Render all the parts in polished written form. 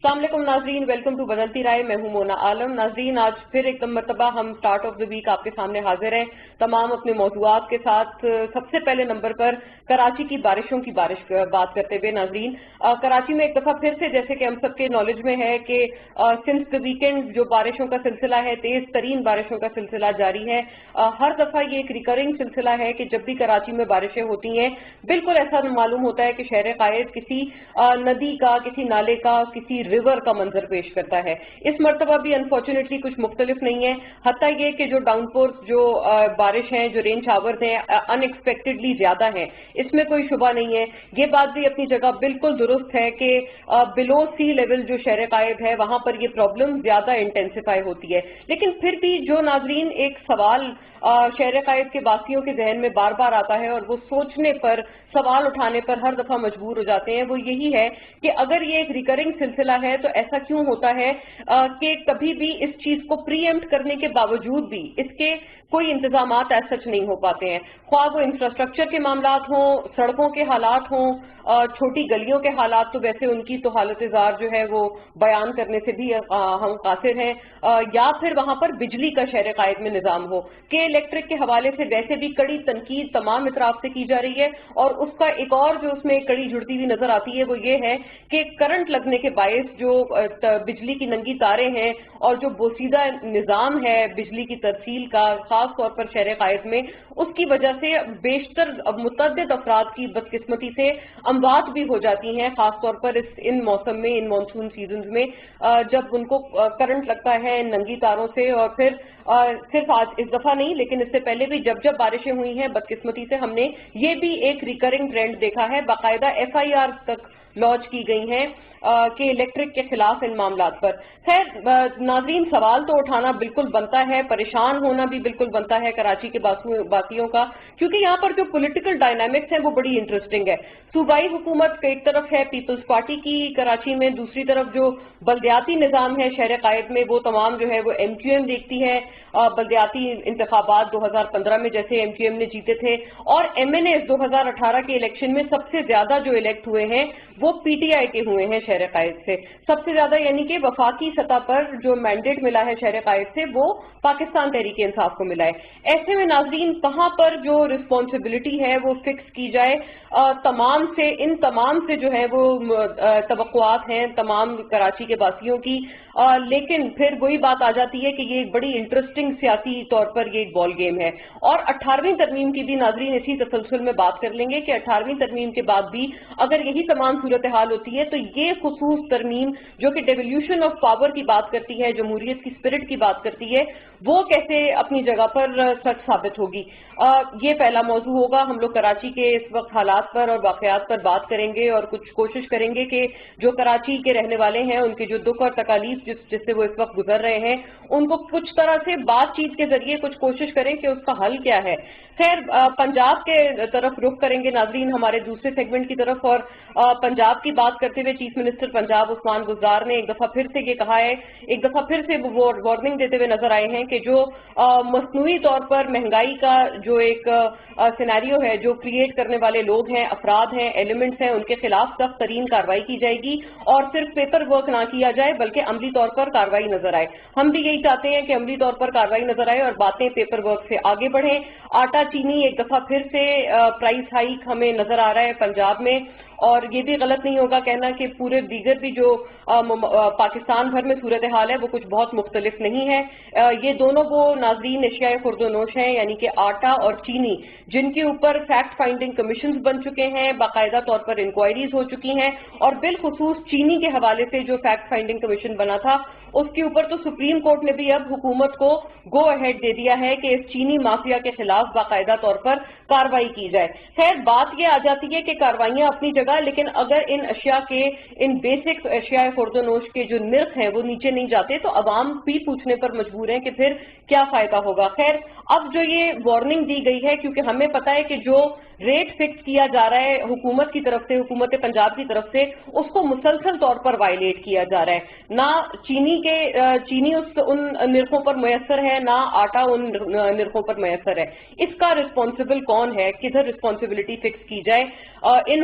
السلام علیکم ناظرین، ویلکم ٹو بدلتی رائے. میں ہوں مونا عالم. ناظرین، آج پھر ایک مرتبہ ہم سٹارٹ آف دی ویک آپ کے سامنے حاضر ہیں تمام اپنے موضوعات کے ساتھ. سب سے پہلے نمبر پر کراچی کی بارشوں کی بات کرتے ہوئے ناظرین، کراچی میں ایک دفعہ پھر سے جیسے کہ ہم سب کے نالج میں ہے کہ سنس دی ویکینڈ جو بارشوں کا سلسلہ ہے، تیز ترین بارشوں کا سلسلہ جاری ہے. ہر دفعہ یہ ایک ریکرنگ سلسلہ ہے کہ جب بھی کراچی میں بارشیں ہوتی ہیں بالکل ایسا معلوم ہوتا ہے کہ شہر قائد کسی ندی کا، کسی نالے کا، کسی ریور کا منظر پیش کرتا ہے. اس مرتبہ بھی انفارچونیٹلی کچھ مختلف نہیں ہے، حتیٰ یہ کہ جو ڈاؤن فورس، جو بارش ہیں، جو رین شاورز ہیں، ان ایکسپیکٹڈلی زیادہ ہیں، اس میں کوئی شبہ نہیں ہے. یہ بات بھی اپنی جگہ بالکل درست ہے کہ بلو سی لیول جو شہر قائد ہے وہاں پر یہ پرابلم زیادہ انٹینسیفائی ہوتی ہے. لیکن پھر بھی جو ناظرین ایک سوال شہر قائد کے باسیوں کے ذہن میں بار بار آتا ہے اور وہ سوچنے پر، سوال اٹھانے پر ہر دفعہ مجبور ہو جاتے ہیں، وہ یہی ہے کہ اگر یہ ایک ریکرنگ سلسلہ ہے تو ایسا کیوں ہوتا ہے کہ کبھی بھی اس چیز کو پری ایمپٹ کرنے کے باوجود بھی اس کے کوئی انتظامات ایسا سچ نہیں ہو پاتے ہیں. خواہ وہ انفراسٹرکچر کے معاملات ہوں، سڑکوں کے حالات ہوں، چھوٹی گلیوں کے حالات، تو ویسے ان کی تو حالت زار جو ہے وہ بیان کرنے سے بھی ہم قاصر ہیں، یا پھر وہاں پر بجلی کا شہر قائد میں نظام ہو کہ الیکٹرک کے حوالے سے ویسے بھی کڑی تنقید تمام اطراف سے کی جا رہی ہے. اور اس کا ایک اور جو اس میں کڑی جڑتی ہوئی نظر آتی ہے وہ یہ ہے کہ کرنٹ لگنے کے باعث جو بجلی کی ننگی تاریں ہیں اور جو بوسیدہ نظام ہے بجلی کی ترسیل کا، خاص طور پر شہر قائد میں، اس کی وجہ سے بیشتر متعدد افراد کی بدقسمتی سے اموات بھی ہو جاتی ہیں، خاص طور پر ان موسم میں، ان مانسون سیزنز میں جب ان کو کرنٹ لگتا ہے ننگی تاروں سے. اور پھر صرف آج اس دفعہ نہیں لیکن اس سے پہلے بھی جب بارشیں ہوئی ہیں بدقسمتی سے ہم نے یہ بھی ایک ریکرنگ ٹرینڈ دیکھا ہے. باقاعدہ FIR تک لانچ کی گئی ہیں کہ الیکٹرک کے خلاف ان معاملات پر. خیر ناظرین، سوال تو اٹھانا بالکل بنتا ہے، پریشان ہونا بھی بالکل بنتا ہے کراچی کے باسیوں کا، کیونکہ یہاں پر جو پولیٹیکل ڈائنامکس ہیں وہ بڑی انٹرسٹنگ ہے. صوبائی حکومت ایک طرف ہے پیپلز پارٹی کی کراچی میں، دوسری طرف جو بلدیاتی نظام ہے شہر قائد میں وہ تمام جو ہے وہ MQM دیکھتی ہے. بلدیاتی انتخابات 2015 میں جیسے MQM نے جیتے تھے، اور MNAs 2018 کے الیکشن میں سب سے زیادہ جو الیکٹ ہوئے ہیں وہ PTI کے ہوئے ہیں شہر قائد سے. سب سے زیادہ یعنی کہ وفاقی سطح پر جو مینڈیٹ ملا ہے شہر قائد سے وہ پاکستان تحریک انصاف کو ملا ہے. ایسے میں ناظرین کہاں پر جو رسپانسبلٹی ہے وہ فکس کی جائے؟ ان تمام سے جو ہے وہ توقعات ہیں تمام کراچی کے باسیوں کی. لیکن پھر وہی بات آ جاتی ہے کہ یہ ایک بڑی انٹرسٹنگ سیاسی طور پر یہ ایک بال گیم ہے. اور 18ویں ترمیم کی بھی ناظرین اسی تسلسل میں بات کر لیں گے کہ 18ویں ترمیم کے بعد بھی اگر یہی تمام صورتحال ہوتی ہے تو یہ خصوص ترمیم جو کہ ڈیولیوشن آف پاور کی بات کرتی ہے، جمہوریت کی اسپرٹ کی بات کرتی ہے، وہ کیسے اپنی جگہ پر سچ ثابت ہوگی. یہ پہلا موضوع ہوگا. ہم لوگ کراچی کے اس وقت حالات پر اور واقعات پر بات کریں گے اور کچھ کوشش کریں گے کہ جو کراچی کے رہنے والے ہیں ان کے جو دکھ اور تکالیف جس سے وہ اس وقت گزر رہے ہیں ان کو کچھ طرح سے بات چیت کے ذریعے کچھ کوشش کریں کہ اس کا حل کیا ہے. خیر پنجاب کے طرف رخ کریں گے ناظرین ہمارے دوسرے سیگمنٹ کی طرف. اور پنجاب کی بات کرتے ہوئے چیف منسٹر پنجاب عثمان گلزار نے ایک دفعہ پھر سے یہ کہا ہے، ایک دفعہ پھر سے وہ وارننگ دیتے ہوئے نظر آئے ہیں کہ جو مصنوعی طور پر مہنگائی کا جو ایک سینیریو ہے جو کریٹ کرنے والے لوگ ہیں، افراد ہیں، ایلیمنٹس ہیں، ان کے خلاف سخت ترین کارروائی کی جائے گی اور صرف پیپر ورک نہ کیا جائے بلکہ عملی طور پر کارروائی نظر آئے. ہم بھی یہی چاہتے ہیں کہ عملی طور پر کارروائی نظر آئے اور باتیں پیپر ورک سے آگے بڑھیں. آٹا چینی ایک دفعہ پھر سے پرائس ہائیک ہمیں نظر آ رہا ہے پنجاب میں، اور یہ بھی غلط نہیں ہوگا کہنا کہ پورے دیگر بھی جو پاکستان بھر میں صورتحال ہے وہ کچھ بہت مختلف نہیں ہے. یہ دونوں وہ ناظرین اشیاء خورد و نوش ہیں یعنی کہ آٹا اور چینی، جن کے اوپر فیکٹ فائنڈنگ کمیشنز بن چکے ہیں، باقاعدہ طور پر انکوائریز ہو چکی ہیں. اور بالخصوص چینی کے حوالے سے جو فیکٹ فائنڈنگ کمیشن بنا تھا اس کے اوپر تو سپریم کورٹ نے بھی اب حکومت کو گو اہیڈ دے دیا ہے کہ اس چینی مافیا کے خلاف باقاعدہ طور پر کارروائی کی جائے. خیر بات یہ آ جاتی ہے کہ کارروائیاں اپنی جگہ، لیکن اگر ان اشیاء کے، ان بیسک اشیاء خورد و نوش کے جو نرخ ہیں وہ نیچے نہیں جاتے تو عوام بھی پوچھنے پر مجبور ہیں کہ پھر کیا فائدہ ہوگا. خیر اب جو یہ وارننگ دی گئی ہے، کیونکہ ہمیں پتا ہے کہ جو ریٹ فکس کیا جا رہا ہے حکومت کی طرف سے، حکومت پنجاب کی طرف سے، اس کو مسلسل طور پر وائلیٹ کیا جا رہا ہے. نہ چینی ان نرخوں پر میسر ہے، نہ آٹا ان نرخوں پر میسر ہے. اس کا رسپانسبل کون ہے؟ کدھر رسپانسبلٹی فکس کی جائے؟ ان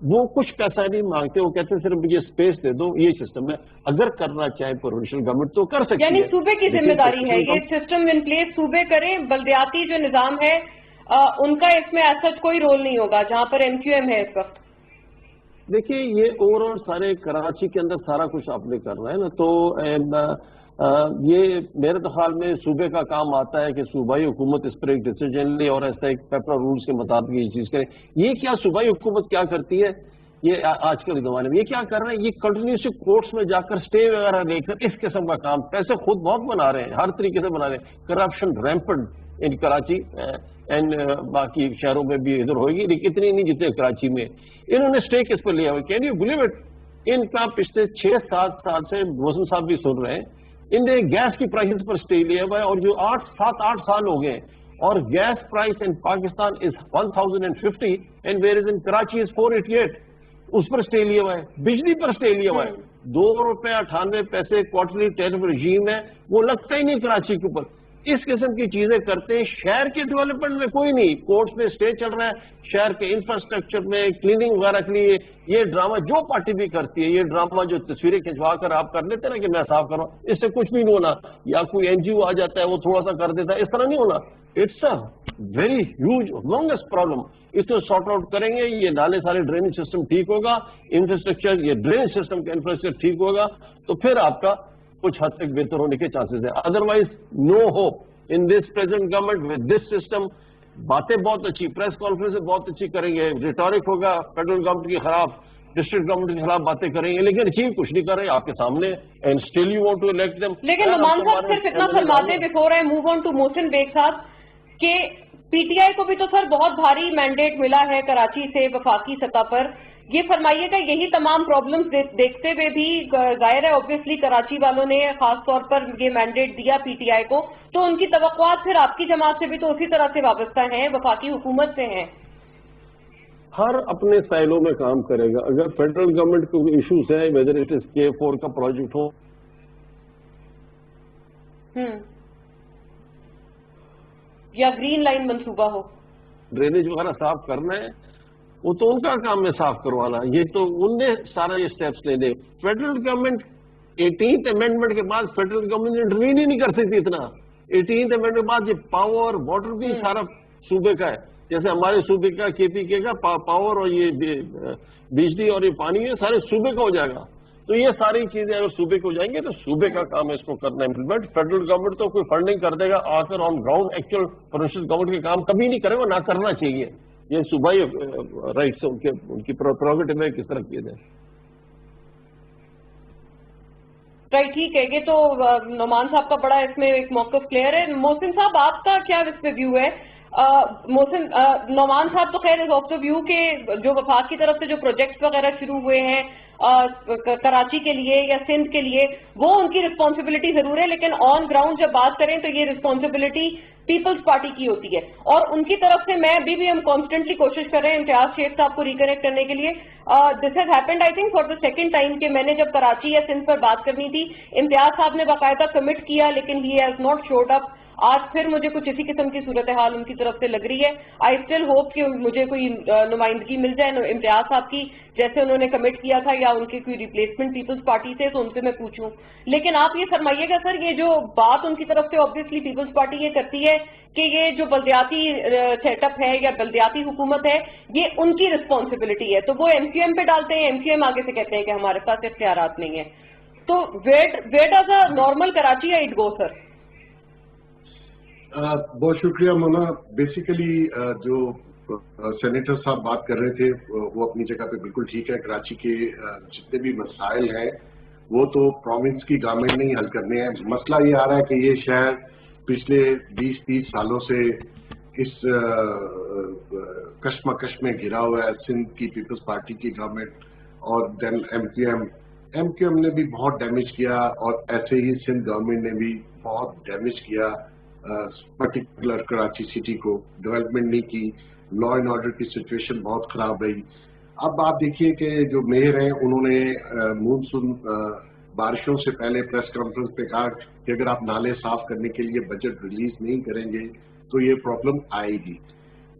وہ کچھ پیسہ نہیں مانگتے, وہ کہتے ہیں صرف مجھے اسپیس دے دو. یہ سسٹم ہے, اگر کرنا چاہے پروونشل گورنمنٹ تو کر سکتی ہے. یعنی صوبے کی ذمہ داری ہے یہ سسٹم ان پلیس صوبے کریں, بلدیاتی جو نظام ہے ان کا اس میں ایسا کوئی رول نہیں ہوگا جہاں پر ایم کیو ایم ہے اس وقت. دیکھیے یہ اوور آل سارے کراچی کے اندر سارا کچھ آپ نے کرنا ہے نا, تو یہ میرے تو خیال میں صوبے کا کام آتا ہے کہ صوبائی حکومت اس پر ایک ڈیسیجن لے اور ایسا ایک پیپر رولز کے مطابق یہ چیز کرے. یہ کیا صوبائی حکومت کیا کرتی ہے یہ آج کل کے زمانے میں, یہ کیا کر رہے ہیں, یہ کنٹینیوسلی کورٹس میں جا کر اسٹے وغیرہ لے کر اس قسم کا کام, پیسے خود بہت بنا رہے ہیں, ہر طریقے سے بنا رہے ہیں. Corruption rampant in Karachi and باقی شہروں میں بھی ادھر ہوگی, لیکن اتنی نہیں جتنے کراچی میں. انہوں نے اسٹے کس پر لیا ہوا, کین یو بلیو اٹ, ان کا پچھلے 6-7 سال سے محسن صاحب بھی سن رہے ہیں, ان نے گیس کی پرائسز پر اسٹے لیا ہوا ہے, اور جو 7-8 سال ہو گئے, اور gas price in Pakistan is 1050 and where is in Karachi is 488, اس پر اسٹے لیا ہوا ہے. بجلی پر اسٹے لیا ہوا ہے, ₹2.98 کوارٹرلی ٹیرف رجیم ہے, وہ لگتا ہی نہیں کراچی کے اوپر. اس قسم کی چیزیں کرتے ہیں. شہر کے ڈیولپمنٹ میں کوئی نہیں, کورٹس میں اسٹے چل رہا ہے, شہر کے انفراسٹرکچر میں کلیننگ وغیرہ کے لیے یہ ڈرامہ جو پارٹی بھی کرتی ہے, یہ ڈرامہ جو تصویریں کھنچوا کر آپ کر لیتے ہیں نا کہ میں صاف کروں, اس سے کچھ بھی نہیں ہونا. یا کوئی این جی او آ جاتا ہے وہ تھوڑا سا کر دیتا ہے, اس طرح نہیں ہونا. It's a very huge longest problem. اس کو سارٹ آؤٹ کریں گے, یہ نالے سارے ڈریننگ سسٹم ٹھیک ہوگا, انفراسٹرکچر یہ ڈریننگ سسٹم کا انفراسٹرکچر ٹھیک ہوگا, تو پھر آپ کا کچھ حد تک بہتر ہونے کے چانسز ہیں. Otherwise no hope in this present government with this system. باتیں بہت اچھی, پریس کانفرنس بہت اچھی کریں گے, ریٹورک ہوگا فیڈرل گورنمنٹ کے خلاف, ڈسٹرکٹ گورنمنٹ کے خلاف باتیں کریں گے, لیکن اچیو کچھ نہیں کر رہے آپ کے سامنے. And still you want to elect them. لیکن نعمان صاحب صرف اتنا فرماتے ہیں before I move on to Mohsin Baig sahab کہ پی ٹی آئی کو بھی تو سر بہت بھاری مینڈیٹ ملا ہے کراچی سے وفاقی سطح پر. یہ فرمائیے گا یہی تمام پرابلمز دیکھتے ہوئے بھی ظاہر ہے اوبویسلی کراچی والوں نے خاص طور پر یہ مینڈیٹ دیا پی ٹی آئی کو, تو ان کی توقعات پھر آپ کی جماعت سے بھی تو اسی طرح سے وابستہ ہیں, وفاقی حکومت سے ہیں. ہر اپنے سائلوں میں کام کرے گا. اگر فیڈرل گورنمنٹ کو ایشوز ہیں, ویدر اٹ از K4 کا پروجیکٹ ہو, یا گرین لائن منصوبہ ہو, ڈرینیج وغیرہ صاف کرنا ہے, وہ تو ان کا کام ہے صاف کروانا. یہ تو ان نے سارا یہ اسٹیپس لینے. فیڈرل گورنمنٹ 18th امینڈمنٹ کے بعد فیڈرل گورنمنٹ انٹروین ہی نہیں کر سکتی اتنا. 18th امینڈمنٹ کے بعد یہ پاور واٹر بھی سارا صوبے کا ہے. جیسے ہمارے صوبے کا KPK کا پاور اور یہ بجلی اور یہ پانی ہے سارے صوبے کا ہو جائے گا. تو یہ ساری چیزیں اگر صوبے کو جائیں گے تو صوبے کا کام ہے اس کو کرنا امپلیمنٹ. فیڈرل گورنمنٹ تو کوئی فنڈنگ کر دے گا, آ کر on ground actual provincial government کے کام کبھی نہیں کرے گا, نہ کرنا چاہیے. یہ صوبائی رائٹس ان کی پروگیٹو ہے کس طرح کیے جائیں. رائٹ, ٹھیک ہے. یہ تو نعمان صاحب کا بڑا اس میں ایک موقف کلیئر ہے. محسن صاحب آپ کا کیا اس پہ ویو ہے؟ نعمان صاحب تو خیر از آف دا ویو کہ جو وفاق کی طرف سے جو پروجیکٹس وغیرہ شروع ہوئے ہیں کراچی کے لیے یا سندھ کے لیے, وہ ان کی رسپانسبلٹی ضرور ہے, لیکن آن گراؤنڈ جب بات کریں تو یہ رسپانسبلٹی پیپلز پارٹی کی ہوتی ہے. اور ان کی طرف سے میں بھی ہم کانسٹنٹلی کوشش کر رہے ہیں امتیاز شیخ صاحب کو ریکنیکٹ کرنے کے لیے. This has happened I think for the second time کہ میں نے جب کراچی یا سندھ پر بات کرنی تھی, امتیاز صاحب نے باقاعدہ کمٹ کیا لیکن ہی ہیز ناٹ شوڈ اپ. آج پھر مجھے کچھ اسی قسم کی صورتحال ان کی طرف سے لگ رہی ہے. آئی اسٹل ہوپ کہ مجھے کوئی نمائندگی مل جائے امتیاز صاحب کی, جیسے انہوں نے کمٹ کیا تھا, یا ان کی کوئی ریپلیسمنٹ پیپلز پارٹی سے, تو ان سے میں پوچھوں. لیکن آپ یہ فرمائیے گا سر, یہ جو بات ان کی طرف سے آبویسلی پیپلز پارٹی یہ کرتی ہے کہ یہ جو بلدیاتی سیٹ اپ ہے یا بلدیاتی حکومت ہے یہ ان کی رسپانسبلٹی ہے, تو وہ ایم کیو ایم پہ ڈالتے ہیں, ایم کیو ایم آگے سے کہتے ہیں کہ ہمارے پاس اختیارات نہیں ہیں. تو where does a normal Karachi it go sir? بہت شکریہ مونا. بیسیکلی جو سینیٹر صاحب بات کر رہے تھے وہ اپنی جگہ پہ بالکل ٹھیک ہے. کراچی کے جتنے بھی مسائل ہیں وہ تو پروونس کی گورنمنٹ نے ہی حل کرنے ہیں. مسئلہ یہ آ رہا ہے کہ یہ شہر پچھلے 20-30 سالوں سے اس کشمکش میں گھرا ہوا ہے. سندھ کی پیپلز پارٹی کی گورنمنٹ اور دین ایم کیو ایم نے بھی بہت ڈیمیج کیا, اور ایسے ہی سندھ گورنمنٹ نے بھی بہت ڈیمیج کیا پرٹیکولر کراچی سٹی کو, ڈیولپمنٹ نہیں کی, لا اینڈ آرڈر کی سچویشن بہت خراب رہی. اب آپ دیکھیے کہ جو میئر ہیں انہوں نے مونسون بارشوں سے پہلے پریس کانفرنس پہ کہا کہ اگر آپ نالے صاف کرنے کے لیے بجٹ ریلیز نہیں کریں گے تو یہ پرابلم آئے گی.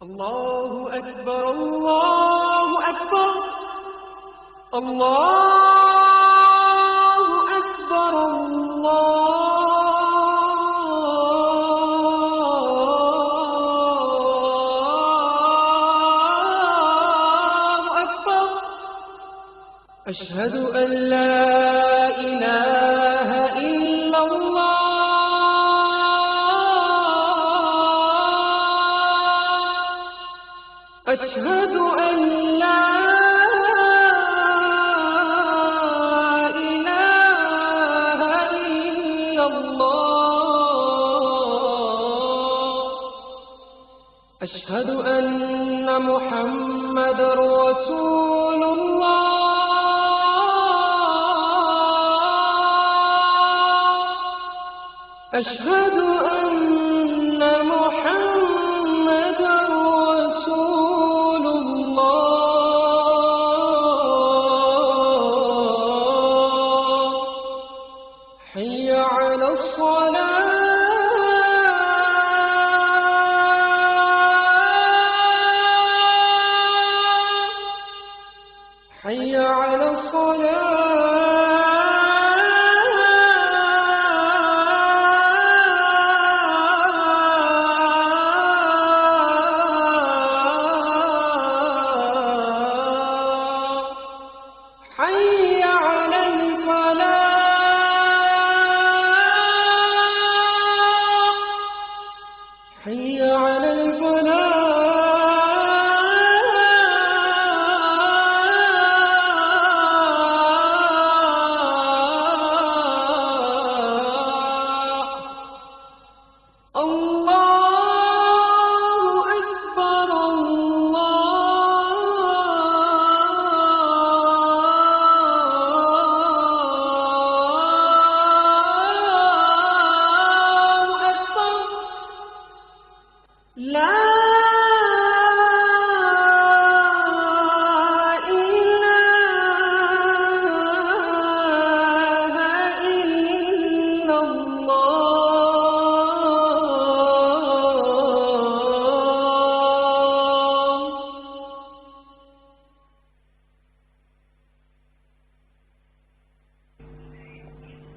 Allahu Akbar, Allahu Akbar, Allahu Akbar, Allahu Akbar. Ashhadu an la ilaha illallah. أشهد أن لا إله إلا الله أشهد أن محمد رسول الله أشهد أن محمد رسول الله حي على الصلاة حي على حي على الفلاح حي على الفلاح الله أكبر الله أكبر لا إله إلا الله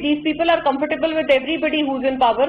These people are comfortable with everybody who's in power,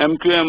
MQM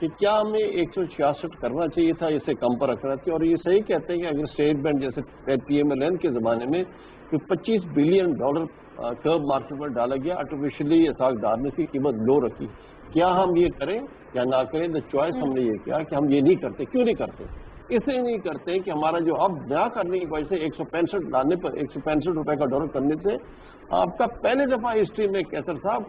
کہ کیا ہمیں 166 کرنا چاہیے تھا، اسے کم پر رکھنا چاہیے. اور یہ صحیح کہتے ہیں کہ اگر اسٹیٹ بینک جیسے PMLN کے زمانے میں کہ $25 بلین کرب مارکیٹ پر ڈالا گیا، آرٹیفیشلی اسحاق ڈار نے اس کی قیمت لو رکھی. کیا ہم یہ کریں یا نہ کریں؟ دا چوائس ہم نے یہ کیا کہ ہم یہ نہیں کرتے. کیوں نہیں کرتے؟ اس لیے نہیں کرتے کہ ہمارا جو اب نیا کرنے کی وجہ سے 165 لانے پر 165 روپے کا ڈالر کرنے سے آپ کا پہلے دفعہ ہسٹری میں کیسر صاحب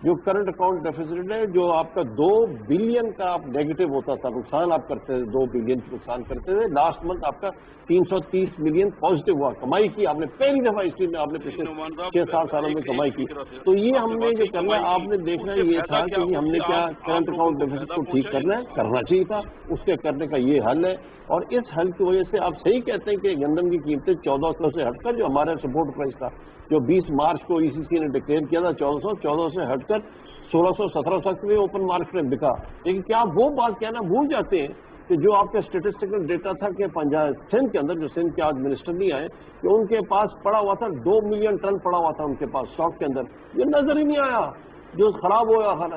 جو کرنٹ اکاؤنٹ ڈیفیسٹ ہے، جو آپ کا 2 بلین کا آپ نیگیٹو ہوتا تھا، نقصان آپ کرتے تھے، 2 بلین کی نقصان کرتے تھے، لاسٹ منتھ آپ کا 330 ملین پازیٹو ہوا، کمائی کی آپ نے پہلی دفعہ ہسٹری میں، آپ نے پچھلے 6-7 سالوں میں کمائی کی. تو یہ ہم نے جو کرنا ہے، آپ نے دیکھنا یہ تھا کہ ہم نے کیا کرنٹ اکاؤنٹ ڈیفیسٹ کو ٹھیک کرنا چاہیے تھا. اس کے کرنے کا یہ حل ہے. اور اس حل کی وجہ سے آپ صحیح کہتے ہیں کہ گندم کی قیمتیں 1400 سے ہٹ کر، جو ہمارا سپورٹ پرائس تھا جو 20 مارچ کو ECC نے ڈکلیئر کیا تھا 1400 سے ہٹ کر 1617 تک میں اوپن مارکیٹ میں بکا. لیکن کیا آپ وہ بات کہنا بھول جاتے ہیں کہ جو آپ کا اسٹیٹسٹیکل ڈیٹا تھا کہ سندھ کے اندر، جو سندھ کے آج منسٹر نہیں آئے، کہ ان کے پاس پڑا ہوا تھا 2 ملین ٹن پڑا ہوا تھا ان کے پاس اسٹاک کے اندر، یہ نظر ہی نہیں آیا. جو خراب ہوا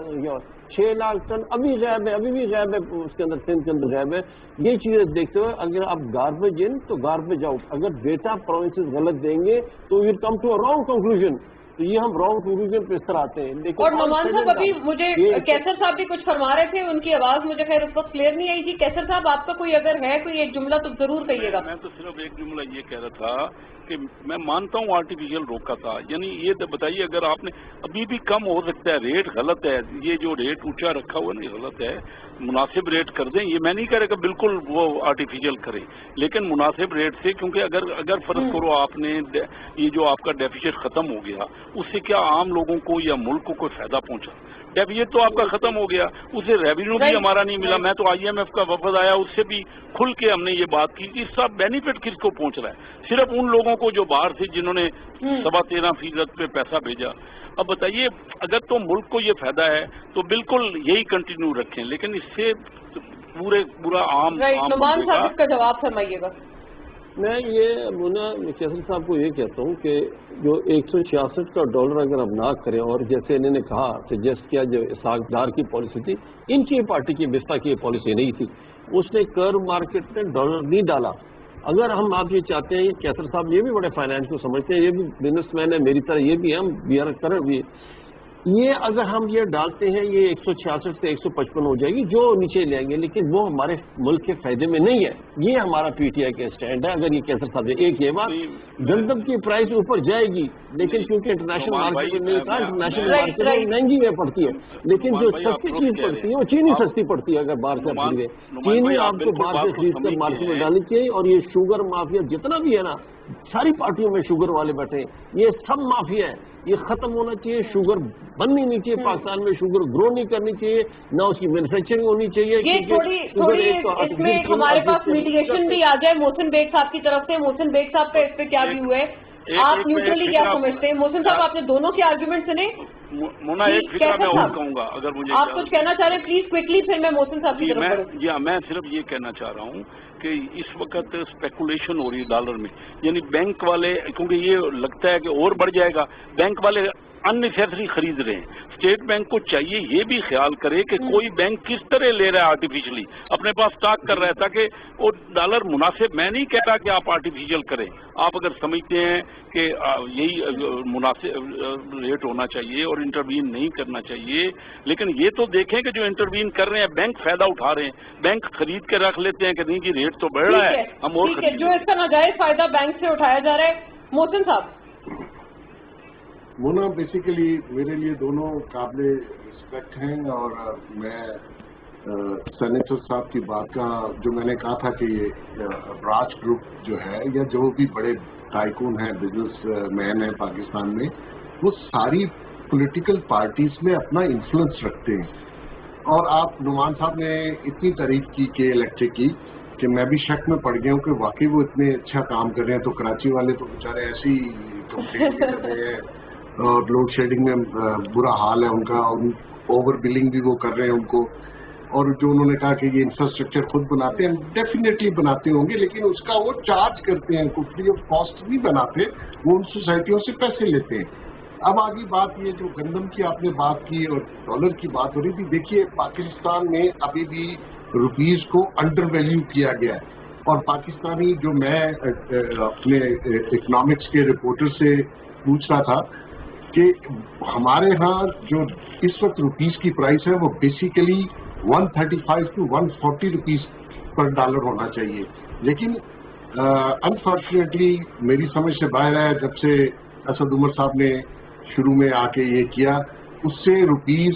6 لاکھ ٹن ابھی غائب ہے، ابھی بھی غائب ہے اس کے اندر، سندھ کے اندر غائب ہے. یہ چیزیں دیکھتے ہوئے اگر آپ گاربیج ان تو گاربیج آؤٹ، اگر ڈیٹا پروونسز غلط دیں گے تو we'll come to a wrong conclusion. تو یہ ہم رانگ کنکلوژن پہ اس طرح آتے ہیں. لیکن اور نعمان صاحب ابھی مجھے کیسر صاحب بھی کچھ فرما رہے تھے، ان کی آواز مجھے خیر اس وقت کلیئر نہیں آئی تھی. کیسر صاحب آپ کا کوئی اگر ہے کوئی ایک جملہ تو ضرور کہیے گا. میں تو صرف ایک جملہ یہ کہہ رہا تھا کہ میں مانتا ہوں آرٹیفیشل روکا تھا. یعنی یہ تو بتائیے اگر آپ نے ابھی بھی کم ہو سکتا ہے، ریٹ غلط ہے، یہ جو ریٹ اونچا رکھا ہوا نہیں غلط ہے، مناسب ریٹ کر دیں. یہ میں نہیں کہہ رہا کہ بالکل وہ آرٹیفیشل کریں، لیکن مناسب ریٹ سے، کیونکہ اگر فرض کرو آپ نے یہ جو آپ کا ڈیفیسٹ ختم ہو گیا، اس سے کیا عام لوگوں کو یا ملک کو کوئی فائدہ پہنچا؟ ڈیفیسٹ تو آپ کا ختم ہو گیا، اسے ریونیو بھی ہمارا نہیں ملا. میں تو IMF کا وفد آیا، اس سے بھی کھل کے ہم نے یہ بات کی کہ اس کا بینیفٹ کس کو پہنچ رہا ہے؟ صرف ان لوگوں کو جو باہر سے جنہوں نے 13.25% پہ پیسہ بھیجا. اب بتائیے اگر تو ملک کو یہ فائدہ ہے تو بالکل یہی کنٹینیو رکھیں، لیکن اس سے پورا عام نعمان صاحب اس کا جواب فرمائیے گا. میں یہ کیسر صاحب کو یہ کہتا ہوں کہ جو 166 کا ڈالر اگر ہم نہ کریں، اور جیسے انہوں نے کہا سجیسٹ کیا جو اسحاق ڈار کی پالیسی تھی، ان کی پارٹی کی بستا کی پالیسی نہیں تھی، اس نے کرب مارکیٹ میں ڈالر نہیں ڈالا. اگر ہم آپ یہ چاہتے ہیں، کیسر صاحب یہ بھی بڑے فائنانس کو سمجھتے ہیں، یہ بھی بزنس مین ہے میری طرح، یہ بھی ہم یہ اگر ہم یہ ڈالتے ہیں یہ 166 سے 155 ہو جائے گی، جو نیچے لے آئیں گے، لیکن وہ ہمارے ملک کے فائدے میں نہیں ہے. یہ ہمارا PTI کا اسٹینڈ ہے. اگر یہ کیسر صاحب ایک یہ بات، گندم کی پرائس اوپر جائے گی، لیکن کیونکہ انٹرنیشنل مارکیٹ میں انٹرنیشنل مارکیٹ میں مہنگی میں پڑتی ہے، لیکن جو سستی چیز پڑتی ہے وہ چینی سستی پڑتی ہے. اگر باہر سے خریدے چینی آپ کو باہر سے خرید کر مارکیٹ میں ڈالنی چاہیے. اور یہ شوگر مافیا جتنا بھی ہے نا، ساری پارٹیوں میں شوگر والے بیٹھے ہیں، یہ سب مافیا ہے. یہ ختم ہونا چاہیے. شوگر بننی نہیں چاہیے پاکستان میں، شوگر گرو نہیں کرنی چاہیے، نہ اس کی مینوفیکچرنگ ہونی چاہیے. یہ تھوڑی اس میں ہمارے پاس میڈیشن بھی آ جائے محسن بیگ صاحب کی طرف سے. محسن بیگ صاحب کا اس پہ کیا ویو ہے؟ آپ نیوٹرلی کیا سمجھتے ہیں؟ محسن صاحب آپ نے دونوں کے آرگیومنٹ سنے. مونا ایک فکر میں اور کہوں گا، اگر مجھے آپ کچھ کہنا چاہ رہے ہیں پلیز کوئکلی، پھر میں محسن صاحب کی طرف بڑھوں. میں صرف یہ کہنا چاہ رہا ہوں کہ اس وقت اسپیکولیشن ہو رہی ہے ڈالر میں، یعنی بینک والے، کیونکہ یہ لگتا ہے کہ اور بڑھ جائے گا، بینک والے اننیسیسری خرید رہے ہیں. اسٹیٹ بینک کو چاہیے یہ بھی خیال کرے کہ کوئی بینک کس طرح لے رہا ہے آرٹیفیشلی، اپنے پاس اسٹاک کر رہا ہے تاکہ وہ ڈالر مناسب. میں نہیں کہہ رہا کہ آپ آرٹیفیشل کریں، آپ اگر سمجھتے ہیں کہ یہی مناسب ریٹ ہونا چاہیے اور انٹروین نہیں کرنا چاہیے، لیکن یہ تو دیکھیں کہ جو انٹروین کر رہے ہیں بینک فائدہ اٹھا رہے ہیں، بینک خرید کے رکھ لیتے ہیں کہ نہیں جی ریٹ تو بڑھ رہا ہے ہم اور خرید. جو اس کا ناجائز فائدہ بینک سے اٹھایا جا رہا ہے. محسن صاحب. مونا بیسیکلی میرے لیے دونوں قابل رسپیکٹ ہیں، اور میں سینیٹر صاحب کی بات کا جو میں نے کہا تھا کہ یہ راج گروپ جو ہے یا جو بھی بڑے ٹائکون ہیں، بزنس مین ہیں پاکستان میں، وہ ساری پولیٹیکل پارٹیز میں اپنا انفلوئنس رکھتے ہیں. اور آپ نعمان صاحب نے اتنی تعریف کی کہ الیکٹرک کی کہ میں بھی شک میں پڑ گیا ہوں کہ واقعی وہ اتنے اچھا کام کر رہے ہیں. تو کراچی والے تو بیچارے ایسی کمپلین کر رہے ہیں، اور لوڈ شیڈنگ میں برا حال ہے ان کا، اوور بلنگ بھی وہ کر رہے ہیں ان کو. اور جو انہوں نے کہا کہ یہ انفراسٹرکچر خود بناتے ہیں، ڈیفینیٹلی بناتے ہوں گے، لیکن اس کا وہ چارج کرتے ہیں، کوئی فری آف کاسٹ نہیں بناتے، وہ ان سوسائٹیوں سے پیسے لیتے ہیں. اب آگے بات یہ جو گندم کی آپ نے بات کی اور ڈالر کی بات ہو رہی تھی، دیکھیے پاکستان میں ابھی بھی روپیز کو انڈر ویلیو کیا گیا ہے، اور پاکستانی جو میں اپنے اکنامکس کے رپورٹر سے پوچھ رہا تھا کہ ہمارے ہاں جو اس وقت روپیز کی پرائس ہے وہ basically 135 to 140 rupees per dollar ہونا چاہیے، لیکن انفارچونیٹلی میری سمجھ سے باہر ہے جب سے اسد عمر صاحب نے شروع میں آ کے یہ کیا، اس سے روپیز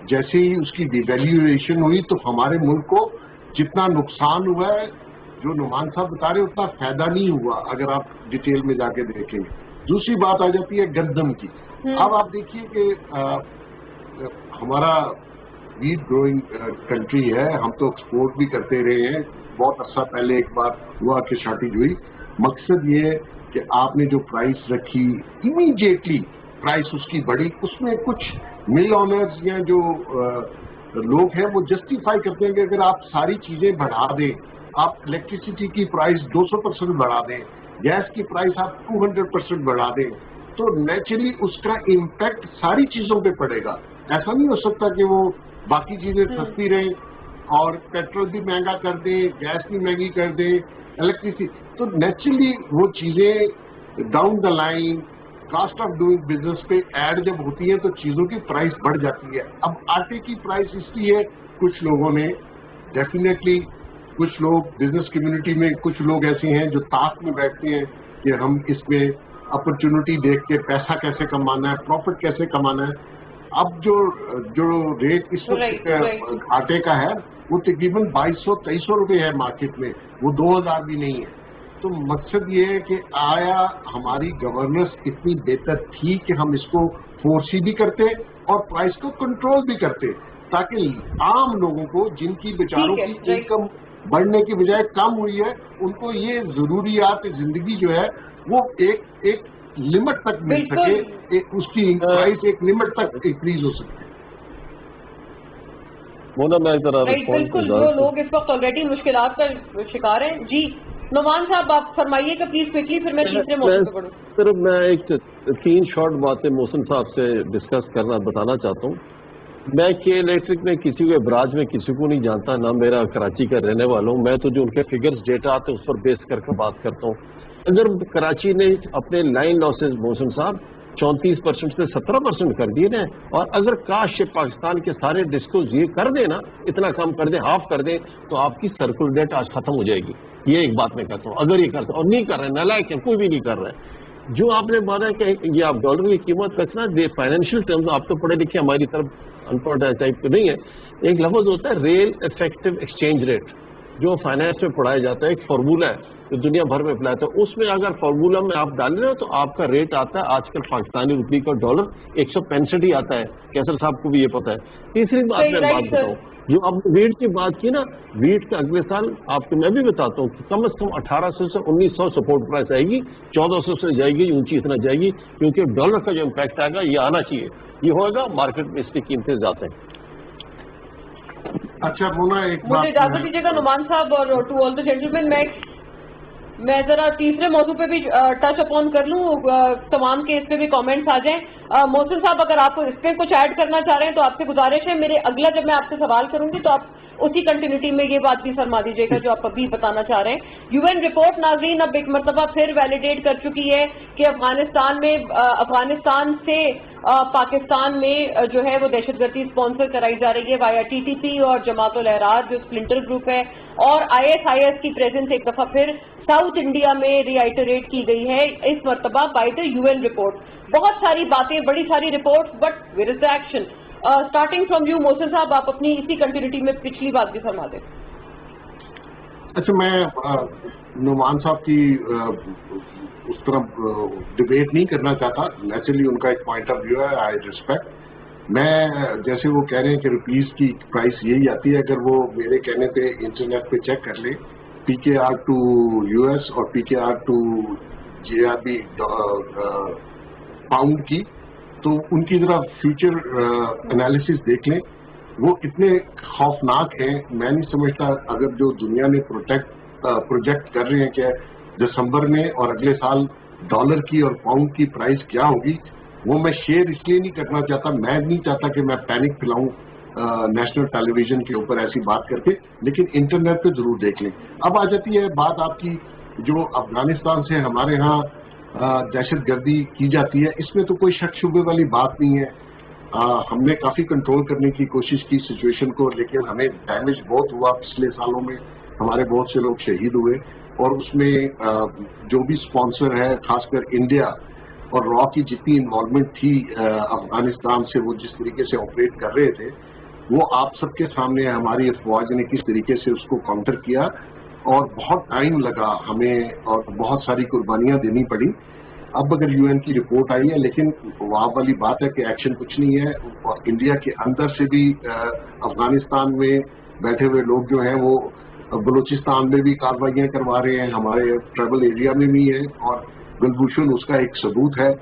جیسے ہی اس کی ڈی ویلیویشن ہوئی تو ہمارے ملک کو جتنا نقصان ہوا ہے جو نعمان صاحب بتا رہے اتنا فائدہ نہیں ہوا اگر آپ ڈیٹیل میں جا کے دیکھیں گے۔ دوسری بات آ جاتی ہے گندم کی۔ اب آپ دیکھیے کہ ہمارا ویٹ گروئنگ کنٹری ہے، ہم تو ایکسپورٹ بھی کرتے رہے ہیں، بہت عرصہ پہلے ایک بار ہوا کہ شارٹیج ہوئی۔ مقصد یہ ہے کہ آپ نے جو پرائس رکھی امیڈیٹلی پرائس اس کی بڑھی، اس میں کچھ مل آنرز یا جو لوگ ہیں وہ جسٹیفائی کرتے ہیں کہ اگر آپ ساری چیزیں بڑھا دیں، آپ الیکٹریسٹی کی پرائس 200% بڑھا دیں، گیس کی پرائس آپ 200% بڑھا دیں، تو نیچرلی اس کا امپیکٹ ساری چیزوں پہ پڑے گا۔ ایسا نہیں ہو سکتا کہ وہ باقی چیزیں سستی رہیں اور پیٹرول بھی مہنگا کر دیں، گیس بھی مہنگی کر دیں، الیکٹریسٹی، تو نیچرلی وہ چیزیں down the line cost of doing business پہ ایڈ جب ہوتی ہے تو چیزوں کی پرائس بڑھ جاتی ہے۔ اب آٹے کی پرائس اس لیے کچھ لوگوں نے ڈیفینیٹلی، کچھ لوگ بزنس کمیونٹی میں کچھ لوگ ایسے ہیں جو تاک میں بیٹھتے ہیں کہ ہم اس میں اپرچونٹی دیکھ کے پیسہ کیسے کمانا ہے، پروفٹ کیسے کمانا ہے۔ اب جو ریٹ اس وقت آٹے کا ہے وہ تقریباً 2200-2300 روپے ہے مارکیٹ میں، وہ 2000 بھی نہیں ہے۔ تو مقصد یہ ہے کہ آیا ہماری گورننس اتنی بہتر تھی کہ ہم اس کو فورسی بھی کرتے اور پرائس کو کنٹرول بھی کرتے، تاکہ عام لوگوں کو جن کی بیچاروں کی انکم بڑھنے کی بجائے کم ہوئی ہے ان کو یہ ضروریات زندگی جو ہے وہ ایک لمٹ تک مل سکے، اس کی پرائس ایک لمٹ تک انکریز ہو سکے۔ مونا میں ذرا بالکل، جو لوگ اس وقت آلریڈی مشکلات کا شکار ہیں۔ جی نعمان صاحب آپ فرمائیے گا پلیز کوئکلی، پھر میں تیسرے موضوع پہ بڑھوں۔ صرف میں ایک 3 شارٹ باتیں محسن صاحب سے ڈسکس بتانا چاہتا ہوں۔ میں کے الیکٹرک میں کسی کو ابراج میں کسی کو نہیں جانتا، نہ میرا کراچی کا رہنے والا ہوں، میں تو جو ان کے فگرز ڈیٹا آتے ہیں اس پر بیس کر کے بات کرتا ہوں۔ اگر کراچی نے اپنے لائن لاسز محسن صاحب 34% سے 17% کر دیے نا، اور اگر کاش پاکستان کے سارے ڈسکوز یہ کر دیں نا، اتنا کم کر دیں، ہاف کر دیں، تو آپ کی سرکل ڈیٹ آج ختم ہو جائے گی۔ یہ ایک بات میں کہتا ہوں، اگر یہ کرتے اور نہیں کر رہے، نالائق ہیں، کوئی بھی نہیں کر رہا ہے۔ جو آپ نے بات ہے کہ یہ آپ ڈالر کی قیمت رکھنا، فائنینشیل ٹرمز آپ تو پڑھے لکھے، ہماری طرف ان پڑھ ٹائپ کے نہیں ہے، ایک لفظ ہوتا ہے ریل افیکٹو ایکسچینج ریٹ، جو فائنانس میں پڑھایا جاتا ہے، ایک فارمولہ ہے جو دنیا بھر میں اپلائی ہوتا ہے۔ اس میں اگر فارمولہ میں آپ ڈال رہے ہو تو آپ کا ریٹ آتا ہے آج کل پاکستانی روپی کا ڈالر 165 ہی آتا ہے، کیسر صاحب کو بھی یہ پتہ ہے۔ تیسری بات میں بات بتاؤں، جو آپ نے ویٹ کی بات کی نا، ویٹ کا اگلے سال آپ کو میں بھی بتاتا ہوں کہ کم از کم 1800 سے 1900 سپورٹ پرائس آئے گی، 1400 سے جائے گی، اونچی اتنا جائے گی، کیونکہ ڈالر کا جو امپیکٹ آئے گا یہ آنا چاہیے، یہ ہوگا، مارکیٹ میں اس کی قیمتیں زیادہ ہیں۔ اچھا مونا ایک مجھے اجازت دیجیے گا نعمان صاحب اور ٹو آل دا جینٹلمین، میں ذرا تیسرے موضوع پہ بھی ٹچ اپون کر لوں، تمام کے اس پہ بھی کامنٹس آ جائیں۔ محسن صاحب اگر آپ اس پہ کچھ ایڈ کرنا چاہ رہے ہیں تو آپ سے گزارش ہے، میرے اگلا جب میں آپ سے سوال کروں گی تو آپ اسی کنٹینیوٹی میں یہ بات بھی فرما دیجیے گا جو آپ ابھی بتانا چاہ رہے ہیں۔ یو این رپورٹ ناظرین اب ایک مرتبہ پھر ویلیڈیٹ کر چکی ہے کہ افغانستان سے پاکستان میں جو ہے وہ دہشت گردی اسپانسر کرائی جا رہی ہے وایا ٹی ٹی پی اور جماعت الاحرار جو سپلنٹر گروپ ہے، اور ISIS کی پریزنس ایک دفعہ پھر ساؤتھ انڈیا میں ری آئٹریٹ کی گئی ہے اس مرتبہ by the U N report. بہت ساری باتیں، بڑی ساری رپورٹ، but where is the action? Starting from you Mohsin صاحب، آپ اپنی اسی کنٹینیوٹی میں پچھلی بات بھی فرما دیں۔ اچھا، میں نعمان صاحب کی اس طرح ڈبیٹ نہیں کرنا چاہتا، نیچرلی ان کا ایک پوائنٹ آف ویو ہے، آئی ریسپیکٹ۔ میں جیسے وہ کہہ رہے ہیں کہ روپیز کی پرائس یہی آتی ہے، اگر وہ میرے کہنے پہ انٹرنیٹ پہ چیک کر لیں PKR ٹو US اور PKR ٹو JRB پاؤنڈ کی، تو ان کی ذرا فیوچر انالیسس دیکھ لیں، وہ اتنے خوفناک ہیں۔ میں نہیں سمجھتا اگر جو دنیا نے پروجیکٹ کر رہے ہیں کہ دسمبر میں اور اگلے سال ڈالر کی اور پاؤنڈ کی پرائس کیا ہوگی، وہ میں شیئر اس لیے نہیں کرنا چاہتا, میں نہیں چاہتا کہ میں پینک پھیلاؤں نیشنل ٹیلی ویژن کے اوپر ایسی بات کر کے, لیکن انٹرنیٹ پہ ضرور دیکھ لیں. اب آ جاتی ہے بات آپ کی جو افغانستان سے ہمارے ہاں دہشت گردی کی جاتی ہے, اس میں تو کوئی شک شبے والی بات نہیں ہے. ہم نے کافی کنٹرول کرنے کی کوشش کی سچویشن کو, لیکن ہمیں ڈیمیج بہت ہوا. پچھلے سالوں میں ہمارے بہت سے لوگ شہید ہوئے, اور اس میں جو بھی اسپانسر ہے خاص کر انڈیا اور را کی جتنی انوالومنٹ تھی افغانستان سے, وہ جس طریقے سے آپریٹ کر رہے تھے وہ آپ سب کے سامنے ہماری افواج نے کس طریقے سے اس کو کاؤنٹر کیا, اور بہت ٹائم لگا ہمیں اور بہت ساری قربانیاں دینی پڑی. اب اگر یو این کی رپورٹ آئی ہے, لیکن وہاں والی بات ہے کہ ایکشن کچھ نہیں ہے. اور انڈیا کے اندر سے بھی افغانستان میں بیٹھے ہوئے لوگ جو ہیں وہ بلوچستان میں بھی کارروائیاں کروا رہے ہیں, ہمارے ٹرائبل ایریا میں بھی ہے, اور گلبھوشن اس کا ایک ثبوت ہے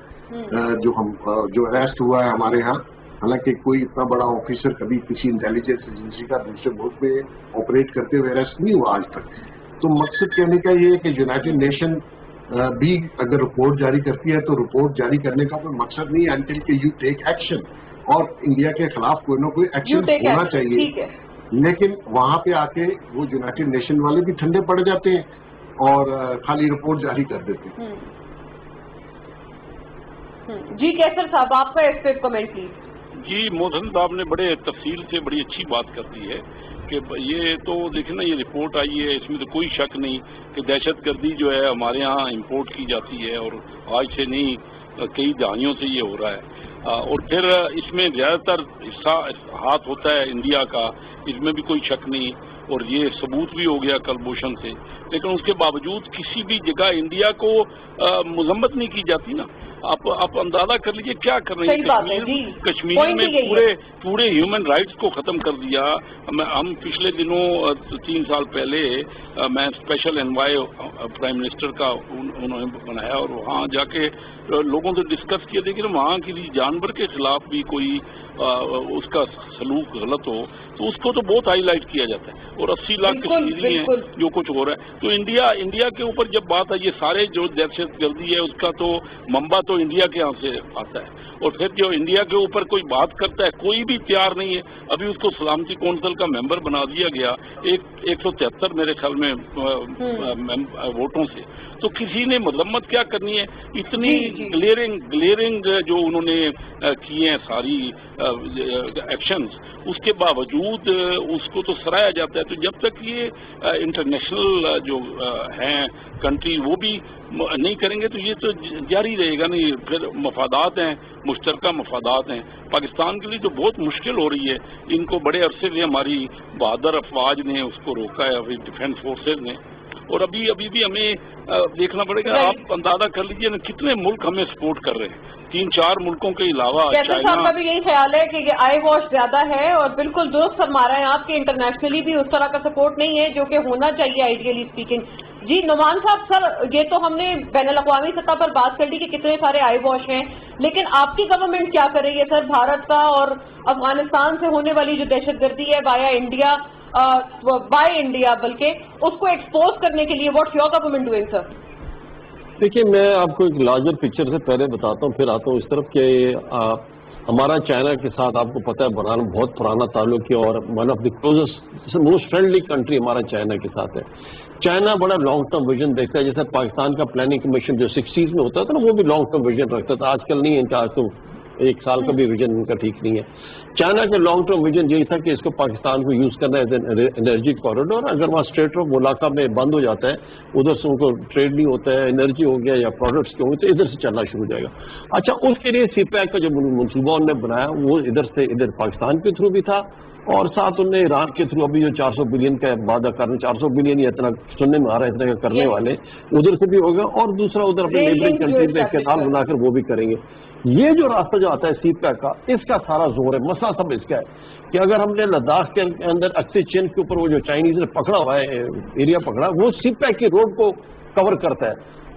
جو اریسٹ ہوا ہے ہمارے ہاں. حالانکہ کوئی اتنا بڑا آفیسر کبھی کسی انٹیلیجنس ایجنسی کا دوسرے ملک میں آپریٹ کرتے ہوئے اریسٹ نہیں ہوا آج تک. تو مقصد کہنے کا یہ ہے کہ یونائٹڈ نیشن بھی اگر رپورٹ جاری کرتی ہے تو رپورٹ جاری کرنے کا کوئی مقصد نہیں ہے انٹل کہ یو ٹیک ایکشن, اور انڈیا کے خلاف کوئی نہ کوئی ایکشن ہونا چاہیے. لیکن وہاں پہ آ کے وہ یونائٹڈ نیشن والے بھی ٹھنڈے پڑ جاتے ہیں اور خالی رپورٹ جاری کر دیتے ہیں. جی کیسر صاحب آپ کا اس پہ کمنٹ پلیز. جی محسن صاحب نے بڑے تفصیل سے بڑی اچھی بات کر دی ہے کہ یہ تو دیکھیں نا, یہ رپورٹ آئی ہے, اس میں تو کوئی شک نہیں کہ دہشت گردی جو ہے ہمارے ہاں امپورٹ کی جاتی ہے, اور آج سے نہیں کئی دہائیوں سے یہ ہو رہا ہے. اور پھر اس میں زیادہ تر حصہ ہاتھ ہوتا ہے انڈیا کا, اس میں بھی کوئی شک نہیں, اور یہ ثبوت بھی ہو گیا کلبھوشن سے. لیکن اس کے باوجود کسی بھی جگہ انڈیا کو مذمت نہیں کی جاتی نا. آپ اندازہ کر لیجئے کیا کر رہے ہیں کشمیر میں پورے ہیومن رائٹس کو ختم کر دیا. ہم پچھلے دنوں 3 سال پہلے میں اسپیشل انوائے پرائم منسٹر کا انہوں نے بنایا, اور وہاں جا کے لوگوں سے ڈسکس کیا. لیکن وہاں کسی جانور کے خلاف بھی کوئی اس کا سلوک غلط ہو تو اس کو تو بہت ہائی لائٹ کیا جاتا ہے, اور 80 لاکھ کشمیری ہیں جو کچھ ہو رہا ہے. تو انڈیا کے اوپر جب بات آئی, یہ سارے جو دہشت گردی ہے اس کا تو منبع تو انڈیا کے یہاں سے آتا ہے, اور پھر جو انڈیا کے اوپر کوئی بات کرتا ہے کوئی بھی تیار نہیں ہے. ابھی اس کو سلامتی کونسل کا ممبر بنا دیا گیا 173 میرے خیال میں ووٹوں سے. تو کسی نے مذمت کیا کرنی ہے, اتنی گلیئرنگ جو انہوں نے کیے ہیں ساری ایکشنز, اس کے باوجود اس کو تو سراہا جاتا ہے. تو جب تک یہ انٹرنیشنل جو ہیں کنٹری وہ بھی نہیں کریں گے تو یہ تو جاری رہے گا نہیں. پھر مفادات ہیں, مشترکہ مفادات ہیں. پاکستان کے لیے تو بہت مشکل ہو رہی ہے. ان کو بڑے عرصے سے ہماری بہادر افواج نے اس کو روکا ہے, ابھی ڈیفینس فورسز نے, اور ابھی بھی ہمیں دیکھنا پڑے گا. آپ اندازہ کر لیجئے نا کتنے ملک ہمیں سپورٹ کر رہے ہیں, 3-4 ملکوں کے علاوہ. صاحب کا بھی یہی خیال ہے کہ آئی واش زیادہ ہے, اور بالکل درست فرما رہے ہیں آپ کے انٹرنیشنلی بھی اس طرح کا سپورٹ نہیں ہے جو کہ ہونا چاہیے آئیڈیلی اسپیکنگ. جی نعمان صاحب, سر یہ تو ہم نے بین الاقوامی سطح پر بات کر لی کہ کتنے سارے آئی واش ہیں, لیکن آپ کی گورنمنٹ کیا کر رہی ہے سر بھارت کا اور افغانستان سے ہونے والی جو دہشت گردی ہے بائی انڈیا بلکہ اس کو ایکسپوز کرنے کے لیے واٹس یور گورنمنٹ ڈوئنگ سر؟ دیکھیے میں آپ کو ایک لارجر پکچر سے پہلے بتاتا ہوں, پھر آتا ہوں اس طرف کہ ہمارا چائنا کے ساتھ آپ کو پتہ ہے بہت پرانا تعلق ہے, اور one of the closest most friendly country ہمارا چائنا کے ساتھ ہے. چائنا بڑا لانگ ٹرم ویژن دیکھتا ہے, جیسے پاکستان کا پلاننگ کمیشن جو 60s میں ہوتا تھا نا, وہ بھی لانگ ٹرم ویژن رکھتا تھا. آج کل نہیں ہے, آج تو 1 سال کا بھی ویژن ان کا ٹھیک نہیں ہے. چائنا کا لانگ ٹرم ویژن یہی تھا کہ اس کو پاکستان کو یوز کرنا ہے انرجی کوریڈور. اگر وہاں اسٹریٹ آف ملاقہ میں بند ہو جاتا ہے, ادھر سے ان کو ٹریڈ نہیں ہوتا ہے, انرجی ہو گیا یا پروڈکٹس کے ہوں گے, تو ادھر سے چلنا شروع ہو جائے گا. اچھا, اس کے لیے سی پیک کا جو منصوبہ انہوں نے بنایا وہ ادھر پاکستان کے تھرو بھی تھا, اور ساتھ انہوں نے ایران کے تھرو ابھی جو 400 بلین کا وعدہ کرنے, 400 بلین یا اتنا سننے میں آ رہا ہے اتنا کرنے والے, ادھر سے بھی ہوگا, اور دوسرا ادھر اپنے نیبرنگ کنٹری میں اختلاف بنا کر وہ بھی کریں گے. یہ جو راستہ جو آتا ہے سی پیک کا, اس کا سارا زور ہے. مسئلہ سب اس کا ہے کہ اگر ہم نے لداخ کے اندر اکثر چین کے اوپر وہ جو چائنیز نے پکڑا ہوا ہے ایریا پکڑا, وہ سی پیک کی روڈ کو کور کرتا ہے.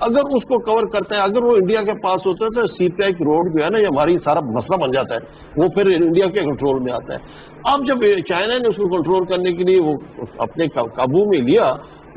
اگر اس کو کور کرتا ہے, اگر وہ انڈیا کے پاس ہوتا ہے تو سی پیک روڈ جو ہے نا, یہ ہماری سارا مسئلہ بن جاتا ہے, وہ پھر انڈیا کے کنٹرول میں آتا ہے. اب جب چائنا نے اس کو کنٹرول کرنے کے لیے وہ اپنے قابو میں لیا,